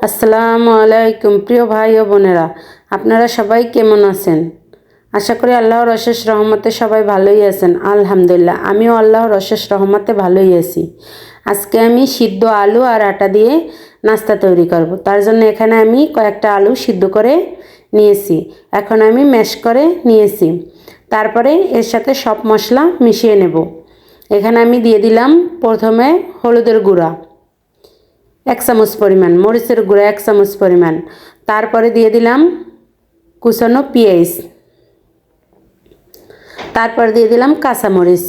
আসসালামু আলাইকুম প্রিয় ভাই ও বোনেরা, আপনারা সবাই কেমন আছেন? আশা করি আল্লাহর অশেষ রহমতে সবাই ভালোই আছেন। আলহামদুলিল্লাহ, আমিও আল্লাহর অশেষ রহমতে ভালোই আছি। আজকে আমি সিদ্ধ আলু আর আটা দিয়ে নাস্তা তৈরি করব। তার জন্য এখানে আমি কয়েকটা আলু সিদ্ধ করে নিয়েছি। এখন আমি ম্যাশ করে নিয়েছি। তারপরে এর সাথে সব মশলা মিশিয়ে নেব। এখানে আমি দিয়ে দিলাম প্রথমে হলুদের গুঁড়া 1 চামচ পরিমাণ, মরিচের গুঁড়া 1 চামচ পরিমাণ, তারপরে দিয়ে দিলাম কুচানো পেঁয়াজ, তারপর দিয়ে দিলাম কাঁচামরিচ,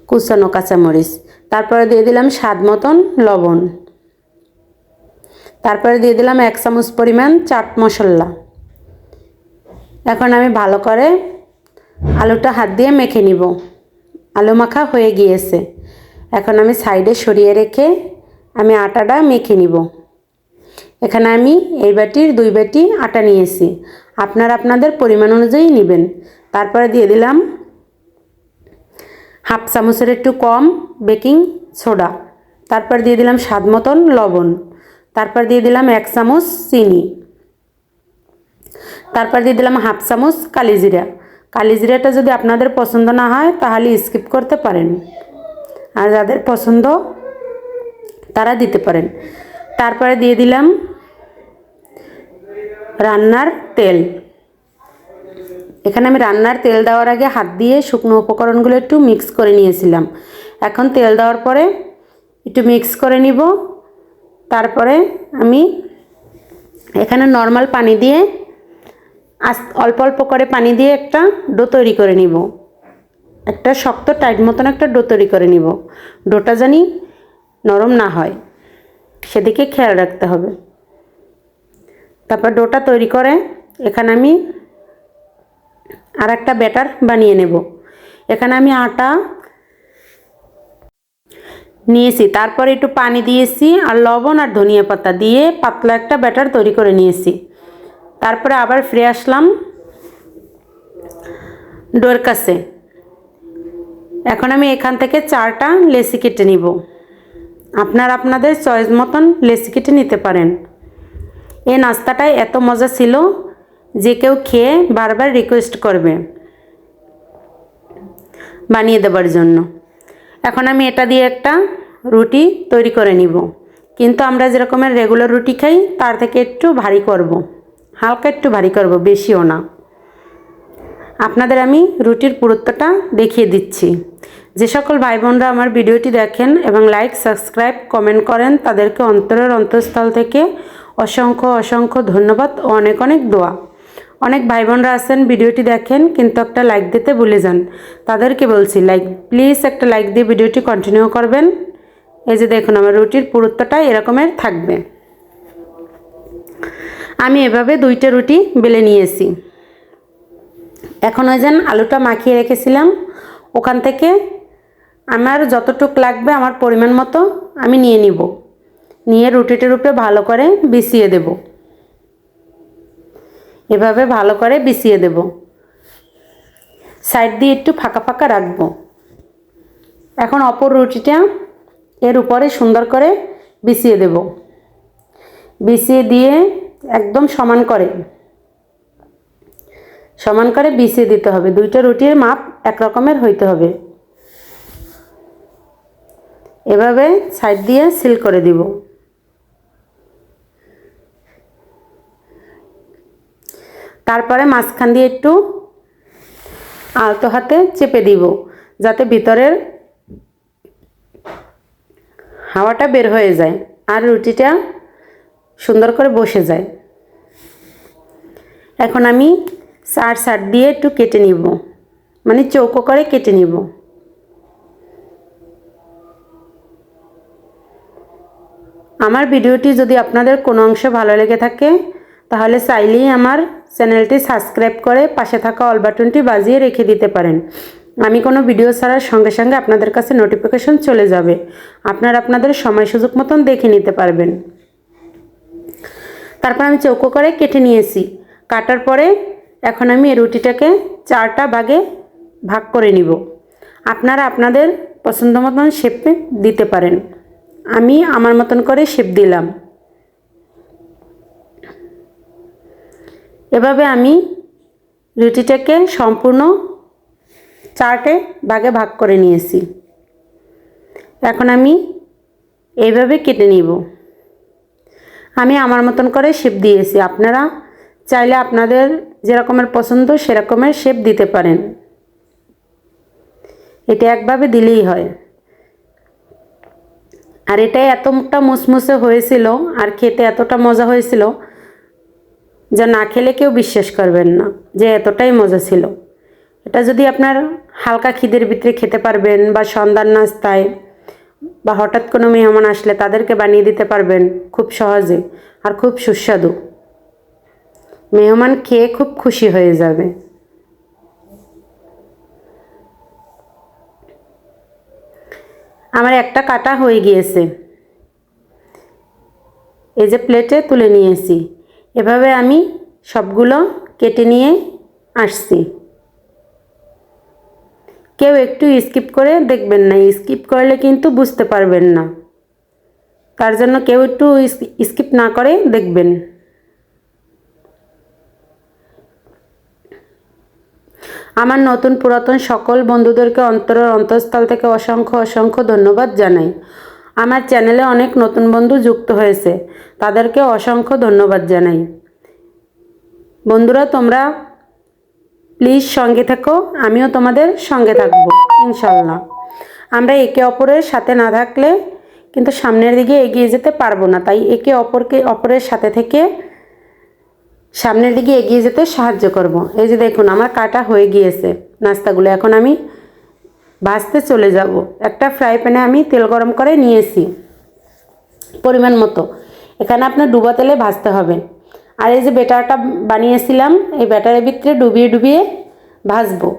কুচানো কাঁচামরিচ, তারপরে দিয়ে দিলাম স্বাদ মতন লবণ, তারপরে দিয়ে দিলাম 1 চামচ পরিমাণ চাট মশলা। এখন আমি ভালো করে আলুটা হাত দিয়ে মেখে নিব। আলু মাখা হয়ে গিয়েছে। এখন আমি সাইডে সরিয়ে রেখে আমি আটাটা মেখে নিব। এখানে আমি এই বাটির 2 বাটি আটা নিয়েছি। আপনারা আপনাদের পরিমাণ অনুযায়ী নেবেন। তারপরে দিয়ে দিলাম হাফ চামচের একটু কম বেকিং সোডা, তারপর দিয়ে দিলাম স্বাদ মতন লবণ, তারপর দিয়ে দিলাম 1 চামচ চিনি, তারপর দিয়ে দিলাম হাফ চামচ কালিজিরা। কালিজিরাটা যদি আপনাদের পছন্দ না হয় তাহলে স্কিপ করতে পারেন, আর যাদের পছন্দ তারা দিতে পারেন। তারপরে দিয়ে দিলাম রান্নার তেল। এখানে আমি রান্নার তেল দেওয়ার আগে হাত দিয়ে শুকনো উপকরণগুলো একটু মিক্স করে নিয়েছিলাম। এখন তেল দেওয়ার পরে একটু মিক্স করে নিব। তারপরে আমি এখানে নর্মাল পানি দিয়ে অল্প অল্প করে পানি দিয়ে একটা ডো তৈরি করে নিব। একটা শক্ত টাইট মতন একটা ডো তৈরি করে নিব। ডোটা জানি নরম না হয় সেদিকে খেয়াল রাখতে হবে। তারপর ডোটা তৈরি করে এখানে আমি আর একটা ব্যাটার বানিয়ে নেব। এখানে আমি আটা নিয়েছি, তারপরে একটু পানি দিয়েছি আর লবণ আর ধনিয়া পাতা দিয়ে পাতলা একটা ব্যাটার তৈরি করে নিয়েছি। তারপরে আবার ফিরে আসলাম ডোর কাছে। এখন আমি এখান থেকে 4টা লেচি কেটে নিব। আপনারা আপনাদের চয়েস মতন লেচি কেটে নিতে পারেন। এই নাস্তাটাই এত মজা ছিল যে কেউ খেয়ে বারবার রিকোয়েস্ট করবে বানিয়ে দেওয়ার জন্য। এখন আমি এটা দিয়ে একটা রুটি তৈরি করে নিব, কিন্তু আমরা যেরকমের রেগুলার রুটি খাই তার থেকে একটু ভারী করব, হালকা একটু ভারী করব, বেশিও না। আপনাদের আমি রুটির পুরুত্বটা দেখিয়ে দিচ্ছি। যে সকল ভাই বোনরা আমার ভিডিওটি দেখেন এবং লাইক সাবস্ক্রাইব কমেন্ট করেন তাদেরকে অন্তরের অন্তঃস্থল থেকে অসংখ্য অসংখ্য ধন্যবাদ ও অনেক অনেক দোয়া। অনেক ভাই বোনরা আছেন ভিডিওটি দেখেন কিন্তু একটা লাইক দিতে ভুলে যান। তাদেরকে বলছি প্লিজ একটা লাইক দিয়ে ভিডিওটি কন্টিনিউ করবেন। এই যে দেখুন আমার রুটির পুরুত্বটা এরকমের থাকবে। আমি এভাবে 2টা রুটি বেলে নিয়েছি। এখন ওই যেন আলুটা মাখিয়ে রেখেছিলাম ওখান থেকে আমার যতটুক লাগবে আমার পরিমাণ মতো আমি নিয়ে নিব। নিয়ে রুটিটার উপরে ভালো করে বিছিয়ে দেব। এভাবে ভালো করে বিছিয়ে দেব। সাইড দিয়ে একটু ফাঁকা ফাঁকা রাখবো। এখন অপর রুটিটা এর উপরে সুন্দর করে বিছিয়ে দেব। বিছিয়ে দিয়ে একদম সমান করে বিছিয়ে দিতে হবে। 2টা রুটির মাপ এক রকমের হইতে হবে। এভাবে সাইড দিয়ে সিল করে দিব। তারপরে মাঝখান দিয়ে একটু আলতো হাতে চেপে দিব যাতে ভিতরের হাওয়াটা বের হয়ে যায় আর রুটিটা সুন্দর করে বসে যায়। এখন আমি 4 সাইড দিয়ে একটু কেটে নিব, মানে চৌকো করে কেটে নিব। আমার ভিডিওটি যদি আপনাদের কোনো অংশ ভালো লেগে থাকে তাহলে চাইলেই আমার চ্যানেলটি সাবস্ক্রাইব করে পাশে থাকা অল বাটনটি বাজিয়ে রেখে দিতে পারেন। আমি কোনো ভিডিও ছাড়ার সঙ্গে সঙ্গে আপনাদের কাছে নোটিফিকেশন চলে যাবে। আপনারা আপনাদের সময় সুযোগ মতন দেখে নিতে পারবেন। তারপর আমি চৌকো করে কেটে নিয়েছি। কাটার পরে এখন আমি এই রুটিটাকে 4টা ভাগে ভাগ করে নিব। আপনারা আপনাদের পছন্দ মতন শেপে দিতে পারেন। আমি আমার মতন করে শেপ দিলাম। এভাবে আমি রুটিটাকে সম্পূর্ণ 4টে ভাগে ভাগ করে নিয়েছি। এখন আমি এইভাবে কেটে নিব। আমি আমার মতন করে শেপ দিয়েছি, আপনারা চাইলে আপনাদের যেরকমের পছন্দ সেরকমের শেপ দিতে পারেন। এটা একভাবে দিলেই হয়। আর এটাই এতটা মুসমুসে হয়েছিল আর খেতে এতটা মজা হয়েছিল যা না খেলে কেউ বিশ্বাস করবেন না যে এতটাই মজা ছিল। এটা যদি আপনার হালকা খিদের ভিতরে খেতে পারবেন বা সন্ধ্যার নাস্তায় বা হঠাৎ কোনো মেহমান আসলে তাদেরকে বানিয়ে দিতে পারবেন খুব সহজে আর খুব সুস্বাদু। মেহমান খেয়ে খুব খুশি হয়ে যাবে। আমার একটা কাটা হয়ে গিয়েছে, এই যে প্লেটে তুলে নিয়েছি। এভাবে আমি সবগুলো কেটে নিয়ে আসছি। কেউ একটু স্কিপ করে দেখবেন না, স্কিপ করলে কিন্তু বুঝতে পারবেন না। তার জন্য কেউ একটু স্কিপ না করে দেখবেন। আমার নতুন পুরাতন সকল বন্ধুদেরকে অন্তরের অন্তঃস্থল থেকে অসংখ্য অসংখ্য ধন্যবাদ জানাই। আমার চ্যানেলে অনেক নতুন বন্ধু যুক্ত হয়েছে, তাদেরকে অসংখ্য ধন্যবাদ জানাই। বন্ধুরা, তোমরা প্লিজ সঙ্গে থেকো, আমিও তোমাদের সঙ্গে থাকবো ইনশাল্লাহ। আমরা একে অপরের সাথে না থাকলে কিন্তু সামনের দিকে এগিয়ে যেতে পারবো না, তাই একে অপরের সাথে থেকে সামনের দিকে এগিয়ে যেতে সাহায্য করব। এই যে দেখুন আমার কাটা হয়ে গিয়েছে নাস্তাগুলো। এখন আমি ভাজতে চলে যাব। একটা ফ্রাই প্যানে আমি তেল গরম করে নিয়েছি পরিমাণ মতো। এখানে আপনার ডুবা তেলে ভাজতে হবে। আর এই যে ব্যাটারটা বানিয়েছিলাম এই ব্যাটারের ভিতরে ডুবিয়ে ডুবিয়ে ভাজবো,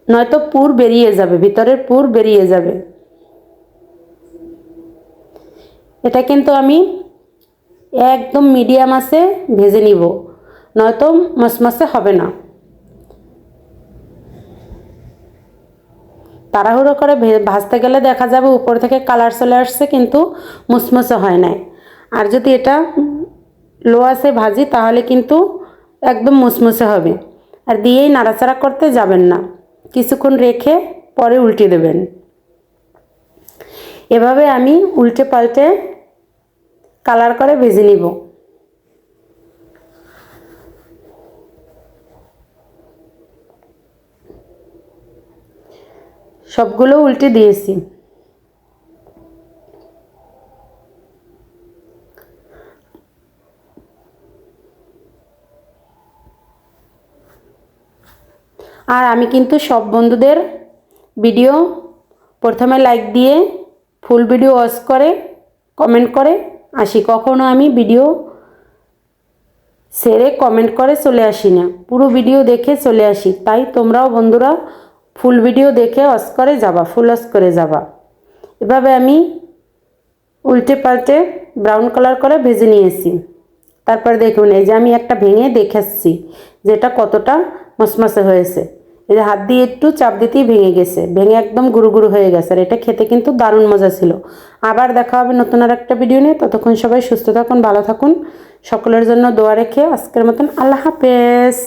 নয়তো পুর বেরিয়ে যাবে, ভিতরের পুর বেরিয়ে যাবে। এটা কিন্তু আমি একদম মিডিয়াম আঁচে ভেজে নিব, নয়তো মচমচে হবে না। তাড়াহুড়ো করে ভাজতে গেলে দেখা যাবে উপর থেকে কালার চলে আসছে কিন্তু মুচমচে হয় না। আর যদি এটা লো আঁচে ভাজি তাহলে কিন্তু একদম মুচমুচে হবে। আর দিয়েই নাড়াচাড়া করতে যাবেন না, কিছুক্ষণ রেখে পরে উল্টে দেবেন। এভাবে আমি উল্টে পাল্টে কালার করে ভেজে নিব। সবগুলো উল্টে দিয়েছি। আর আমি কিন্তু সব বন্ধুদের ভিডিও প্রথমে লাইক দিয়ে ফুল ভিডিও ওয়াচ করে কমেন্ট করে আসি। কখনো আমি ভিডিও সেরে কমেন্ট করে চলে আসি না, পুরো ভিডিও দেখে চলে আসি। তাই তোমরাও বন্ধুরা ফুল ভিডিও দেখে ওয়াচ করে যাবা, ফুল ওয়াচ করে যাবা। এভাবে আমি উল্টে পাল্টে ব্রাউন কালার করে ভেজে নিয়েছি। তারপর দেখুন এই যে আমি একটা ভেঙে দেখাচ্ছি যেটা কতটা মচমচে হয়েছে। এই যে হাত দিয়ে একটু চাপ দিতেই ভেঙে গেছে, ভেঙে একদম গুঁড়ো গুঁড়ো হয়ে গেছে। আর এটা খেতে কিন্তু দারুণ মজা ছিল। আবার দেখা হবে নতুন আর একটা ভিডিও নিয়ে। ততক্ষণ সবাই সুস্থ থাকুন, ভালো থাকুন। সকলের জন্য দোয়া রেখে আজকের মতন আল্লাহ হাফেজ।